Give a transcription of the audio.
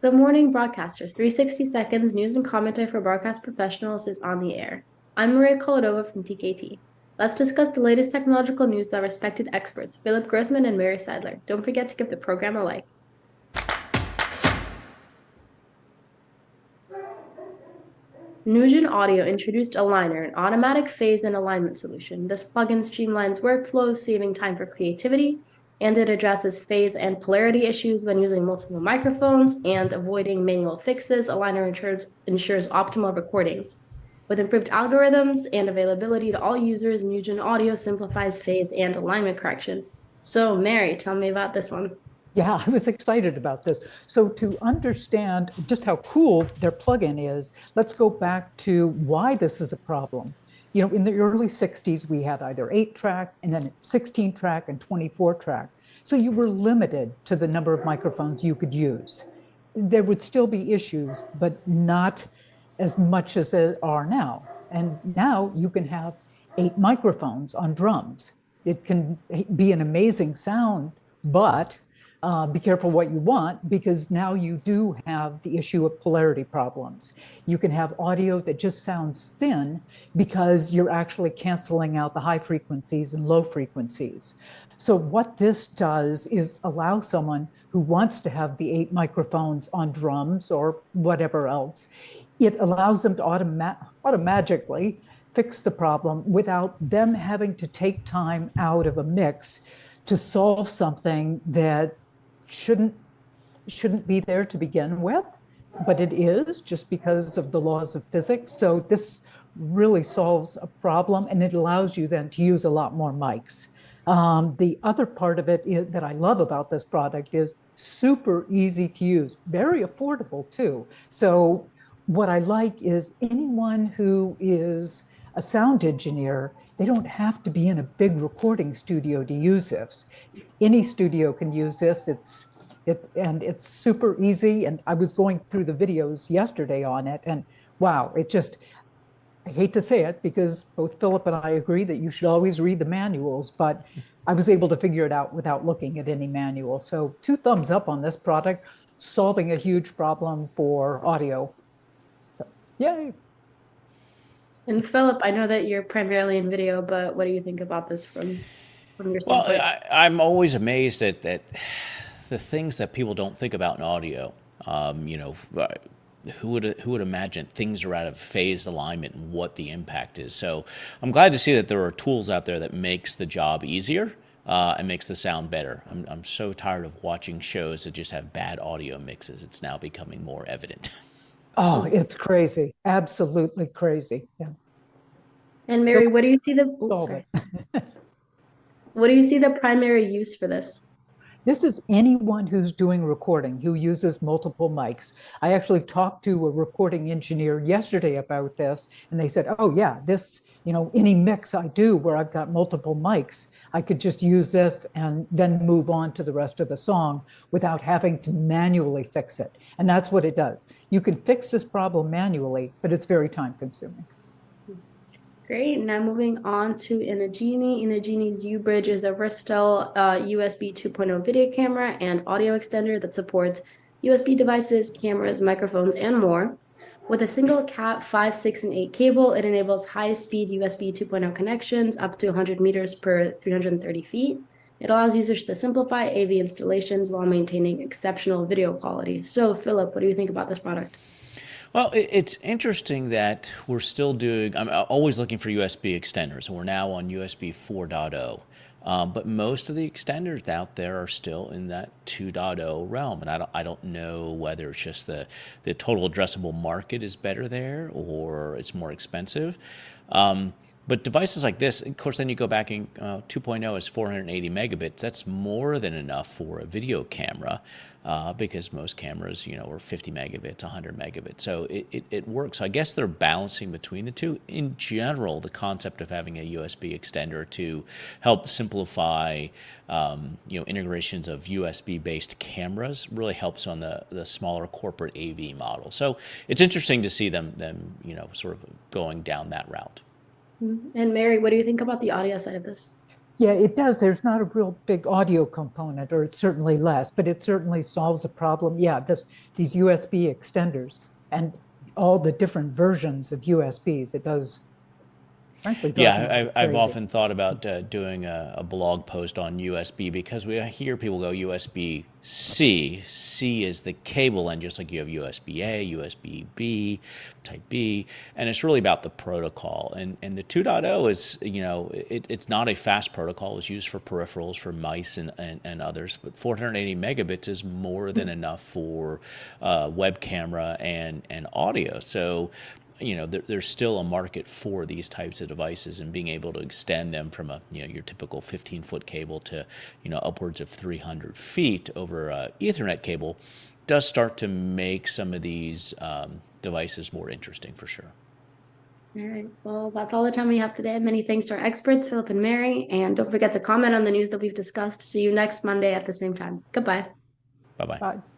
Good morning, broadcasters. 360 seconds news and commentary for broadcast professionals is on the air. I'm Maria Koladova from TKT. Let's discuss the latest technological news with our respected experts, Philip Grossman and Mary Seidler. Don't forget to give the program a like. NUGEN Audio introduced Aligner, an automatic phase and alignment solution. This plugin streamlines workflows, saving time for creativity, and it addresses phase and polarity issues when using multiple microphones and avoiding manual fixes. Aligner ensures optimal recordings. With improved algorithms and availability to all users, NUGEN Audio simplifies phase and alignment correction. So, Mary, tell me about this one. Yeah, I was excited about this. So to understand just how cool their plugin is, let's go back to why this is a problem. You know, in the early 60s, we had either 8-track and then 16-track and 24-track. So you were limited to the number of microphones you could use. There would still be issues, but not as much as there are now. And now you can have 8 microphones on drums. It can be an amazing sound, but be careful what you want, because now you do have the issue of polarity problems. You can have audio that just sounds thin because you're actually canceling out the high frequencies and low frequencies. So what this does is allow someone who wants to have the 8 microphones on drums or whatever else, it allows them to automatically fix the problem without them having to take time out of a mix to solve something that shouldn't be there to begin with, but it is just because of the laws of physics. So this really solves a problem, and it allows you then to use a lot more mics. The other part of it that I love about this product is super easy to use, very affordable too. So what I like is anyone who is a sound engineer, they don't have to be in a big recording studio to use this. Any studio can use this. It's super easy. And I was going through the videos yesterday on it, and wow, I hate to say it because both Philip and I agree that you should always read the manuals, but I was able to figure it out without looking at any manual. So 2 thumbs up on this product, solving a huge problem for audio. So, yay. And Philip, I know that you're primarily in video, but what do you think about this from your standpoint? Well, I'm always amazed at the things that people don't think about in audio. Who would imagine things are out of phase alignment and what the impact is? So I'm glad to see that there are tools out there that makes the job easier and makes the sound better. I'm so tired of watching shows that just have bad audio mixes. It's now becoming more evident. Oh, it's crazy. Absolutely crazy. Yeah. And Mary, what do you see what do you see the primary use for this? This is anyone who's doing recording, who uses multiple mics. I actually talked to a recording engineer yesterday about this, and they said, oh yeah, this, any mix I do where I've got multiple mics, I could just use this and then move on to the rest of the song without having to manually fix it. And that's what it does. You can fix this problem manually, but it's very time consuming. Great. Now moving on to INOGENI. INOGENI's U-Bridge is a versatile USB 2.0 video camera and audio extender that supports USB devices, cameras, microphones, and more. With a single Cat 5, 6, and 8 cable, it enables high-speed USB 2.0 connections up to 100 meters per 330 feet. It allows users to simplify AV installations while maintaining exceptional video quality. So, Philip, what do you think about this product? Well, it's interesting that we're still I'm always looking for USB extenders, and we're now on USB 4.0. But most of the extenders out there are still in that 2.0 realm, and I don't know whether it's just the total addressable market is better there or it's more expensive. But devices like this, of course, then you go back in 2.0 is 480 megabits. That's more than enough for a video camera because most cameras, are 50 megabits, 100 megabits. So it works. So I guess they're balancing between the two. In general, the concept of having a USB extender to help simplify, integrations of USB-based cameras really helps on the smaller corporate AV model. So it's interesting to see them sort of going down that route. And Mary, what do you think about the audio side of this? Yeah, it does. There's not a real big audio component, or it's certainly less, but it certainly solves a problem. Yeah, these USB extenders and all the different versions of USBs, it does, frankly, drive me a Yeah, little I've crazy. often thought about doing a blog post on USB because we hear people go USB C. C is the cable end, just like you have USB A, USB B, Type B, and it's really about the protocol. And the 2.0 is, it's not a fast protocol. It's used for peripherals, for mice and others, but 480 megabits is more than enough for web camera and audio. So there's still a market for these types of devices, and being able to extend them from your typical 15-foot cable to upwards of 300 feet over Ethernet cable does start to make some of these devices more interesting for sure. All right. Well, that's all the time we have today. Many thanks to our experts, Philip and Mary. And don't forget to comment on the news that we've discussed. See you next Monday at the same time. Goodbye. Bye bye. Bye.